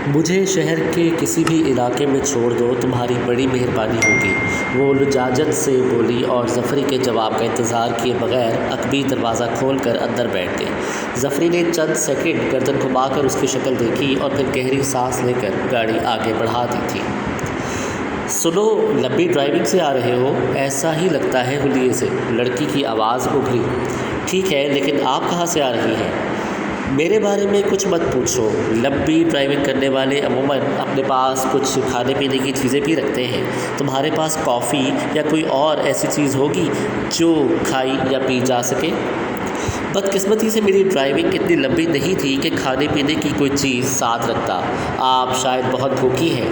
مجھے شہر کے کسی بھی علاقے میں چھوڑ دو، تمہاری بڑی مہربانی ہوگی، وہ لجاجت سے بولی اور ظفری کے جواب کا انتظار کیے بغیر عقبی دروازہ کھول کر اندر بیٹھ گئی۔ ظفری نے چند سیکنڈ گردن گھما کر اس کی شکل دیکھی اور پھر گہری سانس لے کر گاڑی آگے بڑھا دی تھی۔ سنو، لمبی ڈرائیونگ سے آ رہے ہو؟ ایسا ہی لگتا ہے حلیے سے، لڑکی کی آواز اگلی۔ ٹھیک ہے، لیکن آپ کہاں سے آ رہی ہیں؟ میرے بارے میں کچھ مت پوچھو، لمبی ڈرائیونگ کرنے والے عموماً اپنے پاس کچھ کھانے پینے کی چیزیں بھی رکھتے ہیں۔ تمہارے پاس کافی یا کوئی اور ایسی چیز ہوگی جو کھائی یا پی جا سکے؟ بدقسمتی سے میری ڈرائیونگ اتنی لمبی نہیں تھی کہ کھانے پینے کی کوئی چیز ساتھ رکھتا۔ آپ شاید بہت بھوکی ہیں۔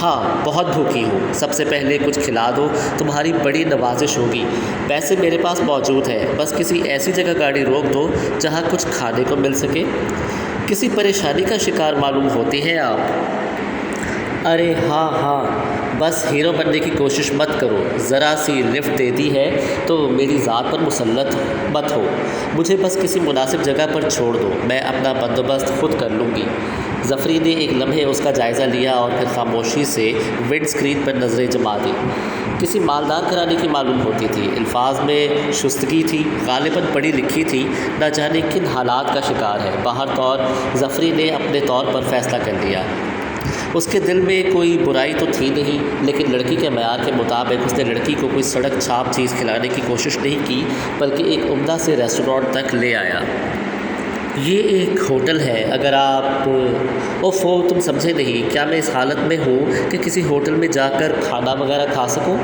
ہاں، بہت بھوکی ہوں، سب سے پہلے کچھ کھلا دو، تمہاری بڑی نوازش ہوگی۔ پیسے میرے پاس موجود ہیں، بس کسی ایسی جگہ گاڑی روک دو جہاں کچھ کھانے کو مل سکے۔ کسی پریشانی کا شکار معلوم ہوتی ہیں آپ۔ ارے ہاں، بس ہیرو بننے کی کوشش مت کرو، ذرا سی لفٹ دے دی ہے تو میری ذات پر مسلط مت ہو، مجھے بس کسی مناسب جگہ پر چھوڑ دو، میں اپنا بندوبست خود کر لوں گی۔ ظفری نے ایک لمحے اس کا جائزہ لیا اور پھر خاموشی سے ونڈ اسکرین پر نظریں جما دی۔ کسی مالدار گھرانے کی معلوم ہوتی تھی، الفاظ میں شستگی تھی، غالباً پڑھی لکھی تھی، نہ جانے کن حالات کا شکار ہے۔ باہر طور ظفری نے اپنے طور پر فیصلہ کر لیا۔ اس کے دل میں کوئی برائی تو تھی نہیں، لیکن لڑکی کے معیار کے مطابق اس نے لڑکی کو کوئی سڑک چھاپ چیز کھلانے کی کوشش نہیں کی، بلکہ ایک عمدہ سے ریسٹورانٹ تک لے آیا۔ یہ ایک ہوٹل ہے، اگر آپ اوفو تم سمجھے نہیں، کیا میں اس حالت میں ہوں کہ کسی ہوٹل میں جا کر کھانا وغیرہ کھا سکوں؟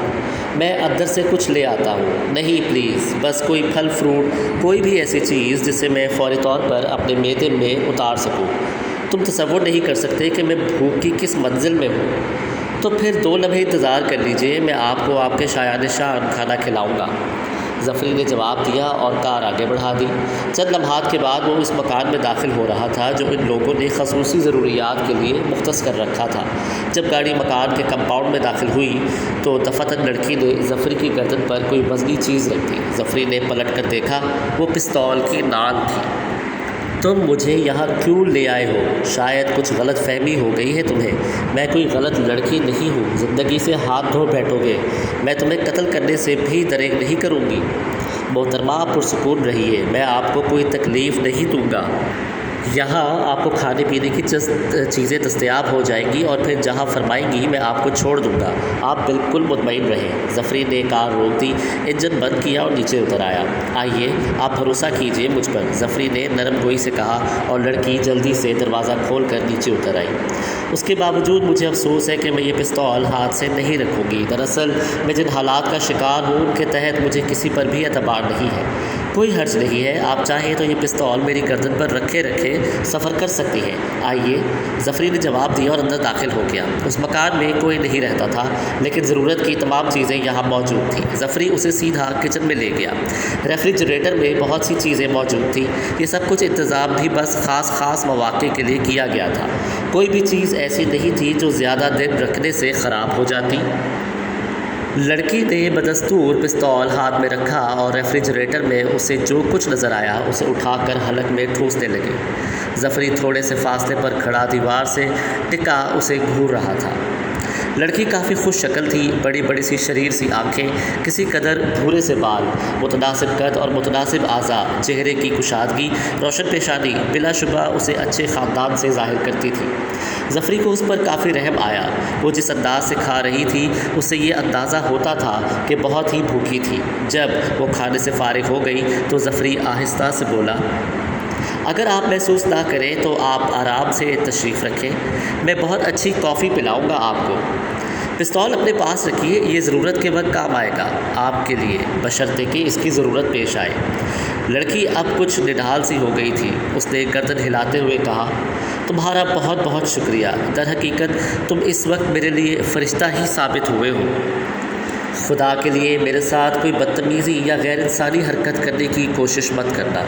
میں اندر سے کچھ لے آتا ہوں۔ نہیں پلیز، بس کوئی پھل فروٹ، کوئی بھی ایسی چیز جسے میں فوری طور پر اپنے معدے میں اتار سکوں۔ تم تصور نہیں کر سکتے کہ میں بھوک کی کس منزل میں ہوں۔ تو پھر 2 لمحے انتظار کر لیجئے، میں آپ کو آپ کے شایان شان کھانا کھلاؤں گا، ظفری نے جواب دیا اور کار آگے بڑھا دی۔ چند لمحات کے بعد وہ اس مکان میں داخل ہو رہا تھا جو ان لوگوں نے خصوصی ضروریات کے لیے مختص کر رکھا تھا۔ جب گاڑی مکان کے کمپاؤنڈ میں داخل ہوئی تو دفعتاً لڑکی نے ظفری کی گردن پر کوئی وزنی چیز رکھ دی۔ ظفری نے پلٹ کر دیکھا، وہ پستول کی نال تھی۔ تم مجھے یہاں کیوں لے آئے ہو؟ شاید کچھ غلط فہمی ہو گئی ہے تمہیں، میں کوئی غلط لڑکی نہیں ہوں، زندگی سے ہاتھ دھو بیٹھو گے، میں تمہیں قتل کرنے سے بھی دریغ نہیں کروں گی۔ محترمہ پرسکون رہیے، میں آپ کو کوئی تکلیف نہیں دوں گا، یہاں آپ کو کھانے پینے کی چیزیں دستیاب ہو جائیں گی اور پھر جہاں فرمائیں گی میں آپ کو چھوڑ دوں گا، آپ بالکل مطمئن رہیں۔ ظفری نے کار روک دی، انجن بند کیا اور نیچے اتر آیا۔ آئیے، آپ بھروسہ کیجئے مجھ پر، ظفری نے نرم گوئی سے کہا اور لڑکی جلدی سے دروازہ کھول کر نیچے اتر آئی۔ اس کے باوجود مجھے افسوس ہے کہ میں یہ پستول ہاتھ سے نہیں رکھوں گی، دراصل میں جن حالات کا شکار ہوں ان کے تحت مجھے کسی پر بھی اعتبار نہیں ہے۔ کوئی حرج نہیں ہے، آپ چاہیں تو یہ پستول میری گردن پر رکھے سفر کر سکتی ہیں، آئیے، ظفری نے جواب دیا اور اندر داخل ہو گیا۔ اس مکان میں کوئی نہیں رہتا تھا، لیکن ضرورت کی تمام چیزیں یہاں موجود تھیں۔ ظفری اسے سیدھا کچن میں لے گیا۔ ریفریجریٹر میں بہت سی چیزیں موجود تھیں، یہ سب کچھ انتظام بھی بس خاص مواقع کے لیے کیا گیا تھا، کوئی بھی چیز ایسی نہیں تھی جو زیادہ دیر رکھنے سے خراب ہو جاتی۔ لڑکی نے بدستور پستول ہاتھ میں رکھا اور ریفریجریٹر میں اسے جو کچھ نظر آیا اسے اٹھا کر حلق میں ٹھوسنے لگی۔ ظفری تھوڑے سے فاصلے پر کھڑا دیوار سے ٹکا اسے گھور رہا تھا۔ لڑکی کافی خوش شکل تھی، بڑی بڑی سی شریر سی آنکھیں، کسی قدر بھورے سے بال، متناسب قد اور متناسب اعضاء، چہرے کی کشادگی، روشن پیشانی بلا شبہ اسے اچھے خاندان سے ظاہر کرتی تھی۔ ظفری کو اس پر کافی رحم آیا، وہ جس انداز سے کھا رہی تھی اس سے یہ اندازہ ہوتا تھا کہ بہت ہی بھوکی تھی۔ جب وہ کھانے سے فارغ ہو گئی تو ظفری آہستہ سے بولا، اگر آپ محسوس نہ کریں تو آپ آرام سے تشریف رکھیں، میں بہت اچھی کافی پلاؤں گا آپ کو۔ پستول اپنے پاس رکھیے، یہ ضرورت کے وقت کام آئے گا آپ کے لیے، بشرطے کہ اس کی ضرورت پیش آئے۔ لڑکی اب کچھ نڈھال سی ہو گئی تھی، اس نے گردن ہلاتے ہوئے کہا، تمہارا بہت بہت شکریہ، در حقیقت تم اس وقت میرے لیے فرشتہ ہی ثابت ہوئے ہو۔ خدا کے لیے میرے ساتھ کوئی بدتمیزی یا غیر انسانی حرکت کرنے کی کوشش مت کرنا،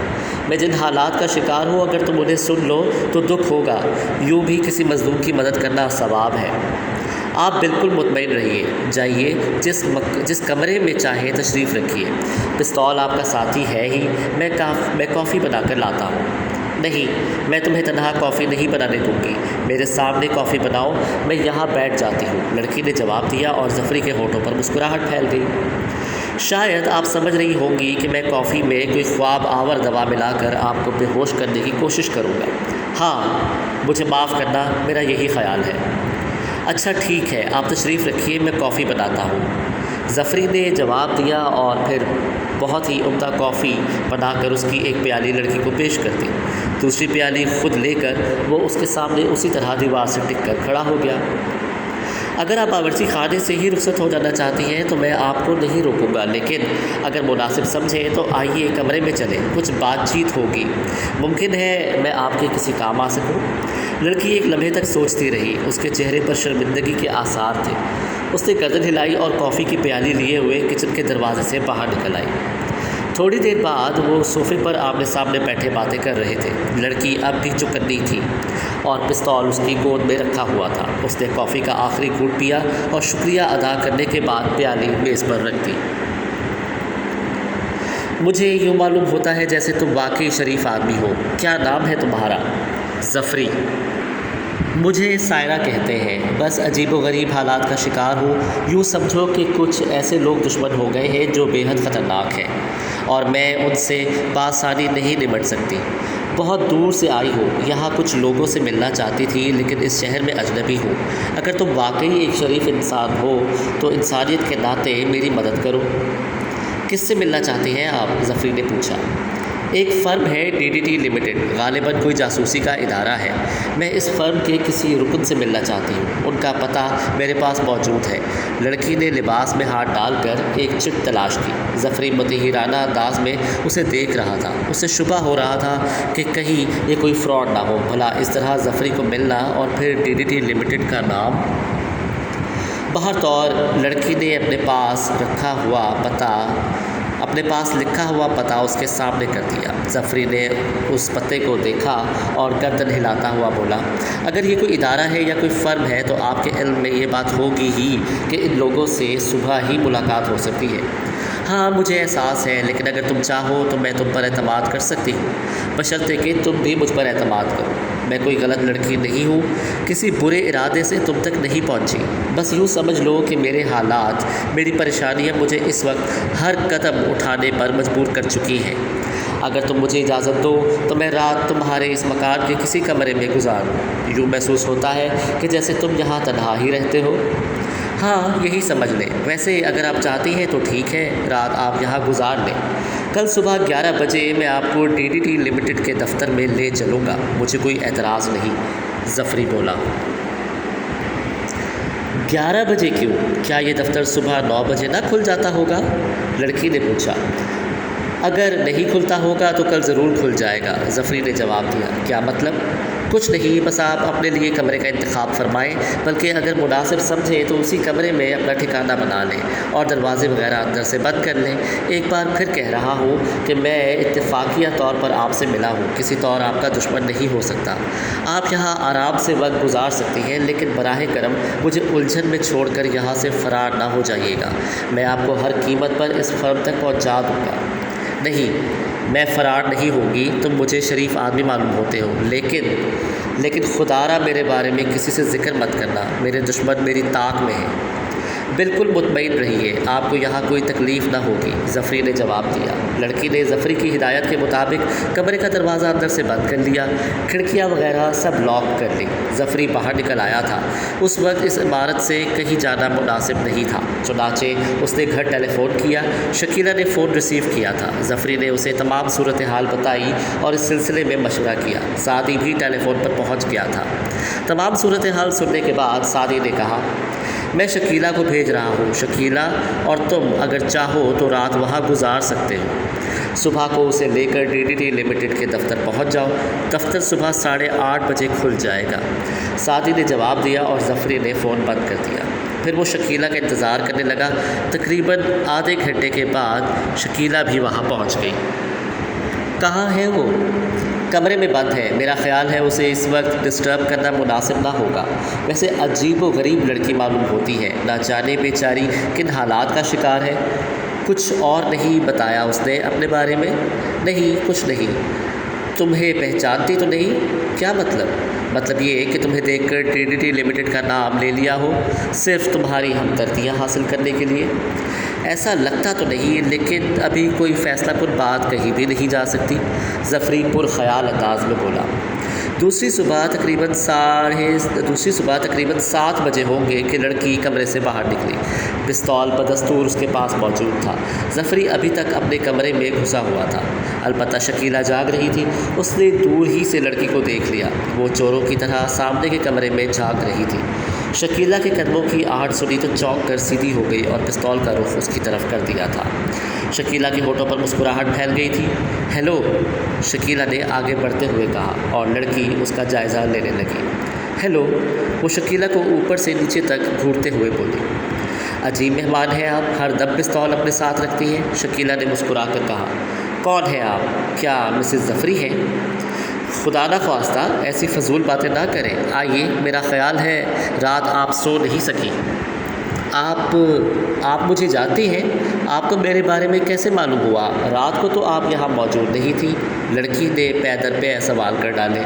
میں جن حالات کا شکار ہوں اگر تم انہیں سن لو تو دکھ ہوگا، یوں بھی کسی مظلوم کی مدد کرنا ثواب ہے۔ آپ بالکل مطمئن رہیے، جائیے جس کمرے میں چاہیں تشریف رکھیے، پستول آپ کا ساتھی ہے ہی، میں کافی بنا کر لاتا ہوں۔ نہیں، میں تمہیں تنہا کافی نہیں بنانے دوں گی، میرے سامنے کافی بناؤ، میں یہاں بیٹھ جاتی ہوں، لڑکی نے جواب دیا اور ظفری کے ہونٹوں پر مسکراہٹ پھیل گئی۔ شاید آپ سمجھ رہی ہوں گی کہ میں کافی میں کوئی خواب آور دوا ملا کر آپ کو بے ہوش کرنے کی کوشش کروں گا۔ ہاں، مجھے معاف کرنا، میرا یہی خیال ہے۔ اچھا ٹھیک ہے، آپ تشریف رکھیے، میں کافی بناتا ہوں، ظفری نے جواب دیا اور پھر بہت ہی عمدہ کافی بنا کر اس کی ایک پیالی لڑکی کو پیش کر دی۔ دوسری پیالی خود لے کر وہ اس کے سامنے اسی طرح دیوار سے ٹک کر کھڑا ہو گیا۔ اگر آپ باورچی خانے سے ہی رخصت ہو جانا چاہتی ہیں تو میں آپ کو نہیں روکوں گا، لیکن اگر مناسب سمجھیں تو آئیے کمرے میں چلیں، کچھ بات چیت ہوگی، ممکن ہے میں آپ کے کسی کام آ سکوں۔ لڑکی ایک لمحے تک سوچتی رہی، اس کے چہرے پر شرمندگی کے آثار تھے۔ اس نے گردن ہلائی اور کافی کی پیالی لیے ہوئے کچن کے دروازے سے باہر نکل آئی۔ تھوڑی دیر بعد وہ صوفے پر آمنے سامنے بیٹھے باتیں کر رہے تھے۔ لڑکی اب بھی چوکنی تھی اور پستول اس کی گود میں رکھا ہوا تھا۔ اس نے کافی کا آخری گھونٹ پیا اور شکریہ ادا کرنے کے بعد پیالی میز پر رکھ دی۔ مجھے یوں معلوم ہوتا ہے جیسے تم واقعی شریف آدمی ہو، کیا نام ہے تمہارا؟ ظفری۔ مجھے سائرہ کہتے ہیں، بس عجیب و غریب حالات کا شکار ہوں۔ یوں سمجھو کہ کچھ ایسے لوگ دشمن ہو گئے ہیں جو بے حد خطرناک ہیں، اور میں ان سے بآسانی نہیں نمٹ سکتی۔ بہت دور سے آئی ہوں، یہاں کچھ لوگوں سے ملنا چاہتی تھی، لیکن اس شہر میں اجنبی ہوں۔ اگر تم واقعی ایک شریف انسان ہو تو انسانیت کے ناطے میری مدد کرو۔ کس سے ملنا چاہتی ہیں آپ؟ ظفری نے پوچھا۔ ایک فرم ہے DDT لمیٹڈ، غالباً کوئی جاسوسی کا ادارہ ہے۔ میں اس فرم کے کسی رکن سے ملنا چاہتی ہوں، ان کا پتہ میرے پاس موجود ہے۔ لڑکی نے لباس میں ہاتھ ڈال کر ایک چٹ تلاش کی۔ ظفری متحیرانہ انداز میں اسے دیکھ رہا تھا۔ اسے شبہ ہو رہا تھا کہ کہیں یہ کوئی فراڈ نہ ہو۔ بھلا اس طرح ظفری کو ملنا اور پھر DDT لمیٹڈ کا نام۔ بہرطور لڑکی نے اپنے پاس لکھا ہوا پتہ اس کے سامنے کر دیا۔ ظفری نے اس پتے کو دیکھا اور گردن ہلاتا ہوا بولا، اگر یہ کوئی ادارہ ہے یا کوئی فرم ہے تو آپ کے علم میں یہ بات ہوگی ہی کہ ان لوگوں سے صبح ہی ملاقات ہو سکتی ہے۔ ہاں مجھے احساس ہے، لیکن اگر تم چاہو تو میں تم پر اعتماد کر سکتی ہوں، بشرطے کہ تم بھی مجھ پر اعتماد کرو۔ میں کوئی غلط لڑکی نہیں ہوں، کسی برے ارادے سے تم تک نہیں پہنچی۔ بس یوں سمجھ لو کہ میرے حالات، میری پریشانیاں مجھے اس وقت ہر قدم اٹھانے پر مجبور کر چکی ہیں۔ اگر تم مجھے اجازت دو تو میں رات تمہارے اس مکان کے کسی کمرے میں گزاروں۔ یوں محسوس ہوتا ہے کہ جیسے تم یہاں تنہا ہی رہتے ہو۔ ہاں یہی سمجھ لیں، ویسے اگر آپ چاہتی ہیں تو ٹھیک ہے، رات آپ یہاں گزار لیں۔ کل صبح 11 بجے میں آپ کو DDT لمیٹڈ کے دفتر میں لے چلوں گا، مجھے کوئی اعتراض نہیں، ظفری بولا۔ 11 بجے کیوں؟ کیا یہ دفتر صبح 9 بجے نہ کھل جاتا ہوگا؟ لڑکی نے پوچھا۔ اگر نہیں کھلتا ہوگا تو کل ضرور کھل جائے گا، ظفری نے جواب دیا۔ کیا مطلب؟ کچھ نہیں، بس آپ اپنے لیے کمرے کا انتخاب فرمائیں، بلکہ اگر مناسب سمجھیں تو اسی کمرے میں اپنا ٹھکانہ بنا لیں اور دروازے وغیرہ اندر سے بند کر لیں۔ ایک بار پھر کہہ رہا ہوں کہ میں اتفاقیہ طور پر آپ سے ملا ہوں، کسی طور آپ کا دشمن نہیں ہو سکتا۔ آپ یہاں آرام سے وقت گزار سکتی ہیں، لیکن براہ کرم مجھے الجھن میں چھوڑ کر یہاں سے فرار نہ ہو جائیے گا۔ میں آپ کو ہر قیمت پر اس فرم تک پہنچا دوں گا۔ نہیں، میں فرار نہیں ہوں گی، تم مجھے شریف آدمی معلوم ہوتے ہو، لیکن خدا را میرے بارے میں کسی سے ذکر مت کرنا، میرے دشمن میری طاق میں ہیں۔ بالکل مطمئن رہیے، آپ کو یہاں کوئی تکلیف نہ ہوگی، ظفری نے جواب دیا۔ لڑکی نے ظفری کی ہدایت کے مطابق کمرے کا دروازہ اندر سے بند کر لیا، کھڑکیاں وغیرہ سب لاک کر لی۔ ظفری باہر نکل آیا تھا۔ اس وقت اس عمارت سے کہیں جانا مناسب نہیں تھا، چنانچہ اس نے گھر ٹیلی فون کیا۔ شکیلہ نے فون ریسیو کیا تھا۔ ظفری نے اسے تمام صورتحال بتائی اور اس سلسلے میں مشورہ کیا۔ سعدی بھی ٹیلی فون پر پہنچ گیا تھا۔ تمام صورتحال سننے کے بعد سعدی نے کہا، میں شکیلہ کو بھیج رہا ہوں، شکیلہ اور تم اگر چاہو تو رات وہاں گزار سکتے ہو۔ صبح کو اسے لے کر DDT لمیٹڈ کے دفتر پہنچ جاؤ، دفتر صبح 8:30 بجے کھل جائے گا۔ سعدی نے جواب دیا اور ظفری نے فون بند کر دیا۔ پھر وہ شکیلہ کا انتظار کرنے لگا۔ تقریباً آدھے گھنٹے کے بعد شکیلہ بھی وہاں پہنچ گئی۔ کہاں ہے وہ؟ کمرے میں بند ہے، میرا خیال ہے اسے اس وقت ڈسٹرب کرنا مناسب نہ ہوگا۔ ویسے عجیب و غریب لڑکی معلوم ہوتی ہے، نہ جانے بیچاری کن حالات کا شکار ہے۔ کچھ اور نہیں بتایا اس نے اپنے بارے میں؟ نہیں، کچھ نہیں۔ تمہیں پہچانتی تو نہیں؟ کیا مطلب؟ مطلب یہ کہ تمہیں دیکھ کر ٹرینٹی لمیٹڈ کا نام لے لیا ہو صرف تمہاری ہمدردیاں حاصل کرنے کے لیے۔ ایسا لگتا تو نہیں، لیکن ابھی کوئی فیصلہ کن بات کہیں بھی نہیں جا سکتی، ظفری پر خیال انداز میں بولا۔ دوسری صبح تقریباً 7 بجے ہوں گے کہ لڑکی کمرے سے باہر نکلی۔ پستول بدستور اس کے پاس موجود تھا۔ ظفری ابھی تک اپنے کمرے میں گھسا ہوا تھا، البتہ شکیلہ جاگ رہی تھی۔ اس نے دور ہی سے لڑکی کو دیکھ لیا، وہ چوروں کی طرح سامنے کے کمرے میں جھانک رہی تھی۔ شکیلہ کے قدموں کی آہٹ سنی تو چونک کر سیدھی ہو گئی اور پستول کا رخ اس کی طرف کر دیا تھا۔ شکیلہ کے ہونٹوں پر مسکراہٹ پھیل گئی تھی۔ ہیلو، شکیلہ نے آگے بڑھتے ہوئے کہا اور لڑکی اس کا جائزہ لینے لگی۔ ہیلو، وہ شکیلہ کو اوپر سے نیچے تک گھورتے ہوئے بولی۔ عجیب مہمان ہیں آپ، ہر دم پستول اپنے ساتھ رکھتی ہیں، شکیلہ نے مسکرا کر کہا۔ کون ہیں آپ؟ کیا مسز ظفری ہیں؟ خدا نہ خواستہ ایسی فضول باتیں نہ کریں، آئیے، میرا خیال ہے رات آپ سو نہیں سکی۔ آپ مجھے جانتی ہیں؟ آپ کو میرے بارے میں کیسے معلوم ہوا؟ رات کو تو آپ یہاں موجود نہیں تھی، لڑکی نے پے در پے سوال کر ڈالے۔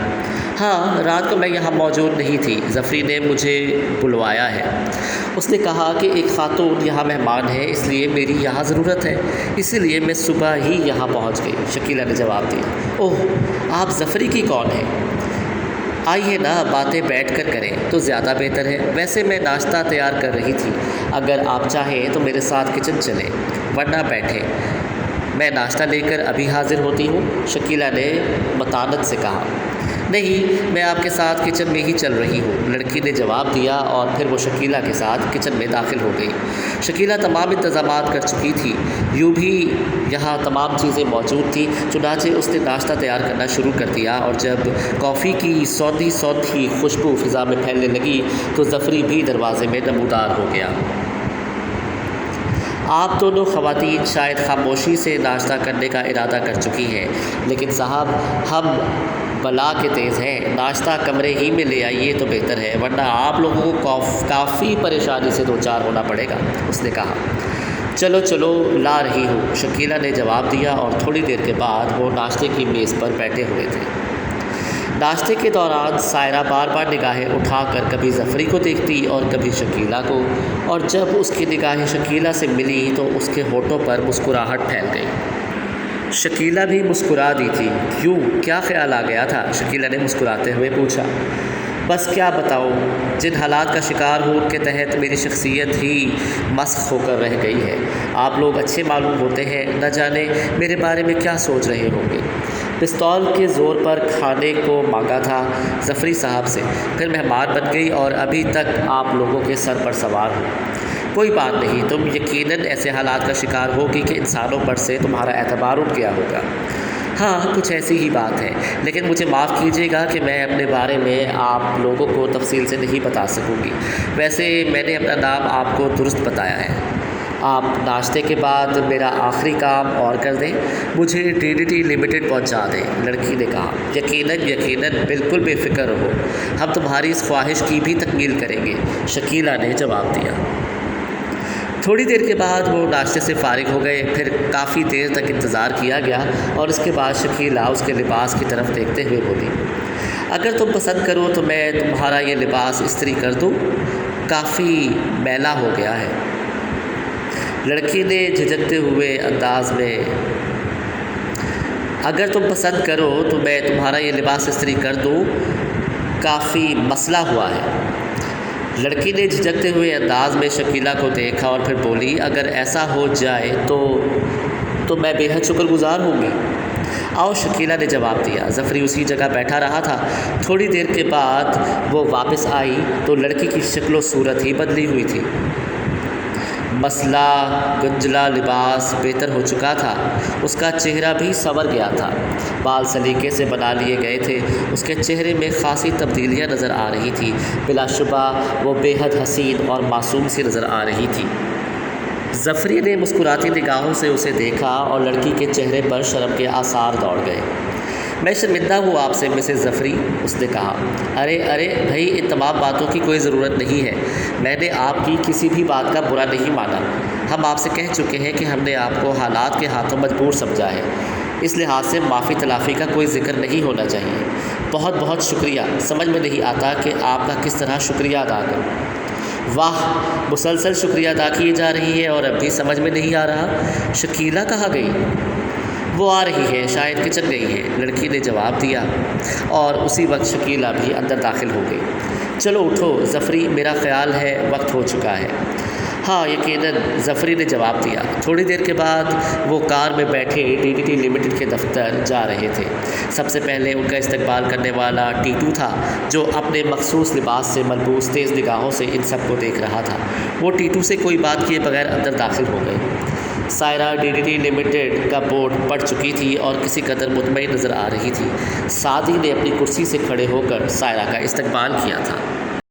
ہاں، رات کو میں یہاں موجود نہیں تھی، ظفری نے مجھے بلوایا ہے۔ اس نے کہا کہ ایک خاتون یہاں مہمان ہے، اس لیے میری یہاں ضرورت ہے، اسی لیے میں صبح ہی یہاں پہنچ گئی، شکیلہ نے جواب دیا۔ اوہ، آپ ظفری کی کون ہیں؟ آئیے نا، باتیں بیٹھ کر کریں تو زیادہ بہتر ہے۔ ویسے میں ناشتہ تیار کر رہی تھی، اگر آپ چاہیں تو میرے ساتھ کچن چلیں، ورنہ بیٹھیں، میں ناشتہ لے کر ابھی حاضر ہوتی ہوں، شکیلہ نے متانت سے کہا۔ نہیں، میں آپ کے ساتھ کچن میں ہی چل رہی ہوں، لڑکی نے جواب دیا اور پھر وہ شکیلہ کے ساتھ کچن میں داخل ہو گئی۔ شکیلہ تمام انتظامات کر چکی تھی، یوں بھی یہاں تمام چیزیں موجود تھیں، چنانچہ اس نے ناشتہ تیار کرنا شروع کر دیا، اور جب کافی کی سوندھی خوشبو فضا میں پھیلنے لگی تو ظفری بھی دروازے میں نمودار ہو گیا۔ آپ دونوں خواتین شاید خاموشی سے ناشتہ کرنے کا ارادہ کر چکی ہیں، لیکن صاحب ہم بلا کے تیز ہیں، ناشتہ کمرے ہی میں لے آئیے تو بہتر ہے، ورنہ آپ لوگوں کو کافی پریشانی سے دوچار ہونا پڑے گا، اس نے کہا۔ چلو لا رہی ہوں، شکیلہ نے جواب دیا، اور تھوڑی دیر کے بعد وہ ناشتے کی میز پر بیٹھے ہوئے تھے۔ ناشتے کے دوران سائرہ بار بار نگاہیں اٹھا کر کبھی ظفری کو دیکھتی اور کبھی شکیلہ کو، اور جب اس کی نگاہیں شکیلہ سے ملی تو اس کے ہونٹوں پر مسکراہٹ پھیل گئی۔ شکیلہ بھی مسکرا دی تھی۔ کیوں، کیا خیال آ گیا تھا؟ شکیلہ نے مسکراتے ہوئے پوچھا۔ بس کیا بتاؤں، جن حالات کا شکار ہوں ان کے تحت میری شخصیت ہی مسخ ہو کر رہ گئی ہے۔ آپ لوگ اچھے معلوم ہوتے ہیں، نہ جانے میرے بارے میں کیا سوچ رہے ہوں گے۔ پستول کے زور پر کھانے کو مانگا تھا ظفری صاحب سے، پھر مہمان بن گئی اور ابھی تک آپ لوگوں کے سر پر سوار ہوں۔ کوئی بات نہیں، تم یقیناً ایسے حالات کا شکار ہوگی کہ انسانوں پر سے تمہارا اعتبار اٹھ گیا ہوگا۔ ہاں، کچھ ایسی ہی بات ہے، لیکن مجھے معاف کیجیے گا کہ میں اپنے بارے میں آپ لوگوں کو تفصیل سے نہیں بتا سکوں گی۔ ویسے میں نے اپنا نام آپ کو درست بتایا ہے۔ آپ ناشتے کے بعد میرا آخری کام اور کر دیں، مجھے ٹرینٹی لمیٹڈ پہنچا دیں، لڑکی نے کہا۔ یقیناً، بالکل بے فکر رہو، ہم تمہاری اس خواہش کی بھی تکمیل کریں گے، شکیلہ نے جواب دیا۔ تھوڑی دیر کے بعد وہ ناشتے سے فارغ ہو گئے، پھر کافی دیر تک انتظار کیا گیا، اور اس کے بعد شکیلہ اس کے لباس کی طرف دیکھتے ہوئے بولی، اگر تم پسند کرو تو میں تمہارا یہ لباس استری کر دوں، کافی میلا ہو گیا ہے۔ لڑکی نے جھجکتے ہوئے انداز میں، اگر تم پسند کرو تو میں تمہارا یہ لباس استری کر دوں، کافی مسئلہ ہوا ہے۔ لڑکی نے جھجکتے ہوئے انداز میں شکیلہ کو دیکھا اور پھر بولی، اگر ایسا ہو جائے تو میں بے حد شکر گزار ہوں گی۔ آؤ، شکیلہ نے جواب دیا۔ ظفری اسی جگہ بیٹھا رہا تھا۔ تھوڑی دیر کے بعد وہ واپس آئی تو لڑکی کی شکل و صورت ہی بدلی ہوئی تھی۔ مسئلہ گنجلا لباس بہتر ہو چکا تھا، اس کا چہرہ بھی سنور گیا تھا، بال سلیقے سے بنا لیے گئے تھے، اس کے چہرے میں خاصی تبدیلیاں نظر آ رہی تھیں، بلا شبہ وہ بے حد حسین اور معصوم سی نظر آ رہی تھی۔ ظفری نے مسکراتی نگاہوں سے اسے دیکھا اور لڑکی کے چہرے پر شرم کے آثار دوڑ گئے۔ میں شرمندہ ہوں آپ سے مسز ظفری، اس نے کہا۔ ارے بھائی، ان تمام باتوں کی کوئی ضرورت نہیں ہے، میں نے آپ کی کسی بھی بات کا برا نہیں مانا، ہم آپ سے کہہ چکے ہیں کہ ہم نے آپ کو حالات کے ہاتھوں مجبور سمجھا ہے، اس لحاظ سے معافی تلافی کا کوئی ذکر نہیں ہونا چاہیے۔ بہت بہت شکریہ، سمجھ میں نہیں آتا کہ آپ کا کس طرح شکریہ ادا کروں۔ واہ، مسلسل شکریہ ادا کیے جا رہی ہے اور اب بھی سمجھ میں نہیں آ رہا۔ شکیلہ کہاں گئی؟ وہ آ رہی ہے، شاید کچن گئی ہے، لڑکی نے جواب دیا، اور اسی وقت شکیلہ بھی اندر داخل ہو گئی۔ چلو اٹھو ظفری، میرا خیال ہے وقت ہو چکا ہے۔ ہاں یقیناً، ظفری نے جواب دیا۔ تھوڑی دیر کے بعد وہ کار میں بیٹھے DDT لمیٹڈ کے دفتر جا رہے تھے۔ سب سے پہلے ان کا استقبال کرنے والا ٹیٹو تھا، جو اپنے مخصوص لباس سے ملبوس تیز نگاہوں سے ان سب کو دیکھ رہا تھا۔ وہ ٹیٹو سے کوئی بات کیے بغیر اندر داخل ہو گئے۔ سائرہ DDT لمیٹڈ کا بورڈ پڑھ چکی تھی اور کسی قدر مطمئن نظر آ رہی تھی۔ سعدی نے اپنی کرسی سے کھڑے ہو کر سائرہ کا استقبال کیا تھا۔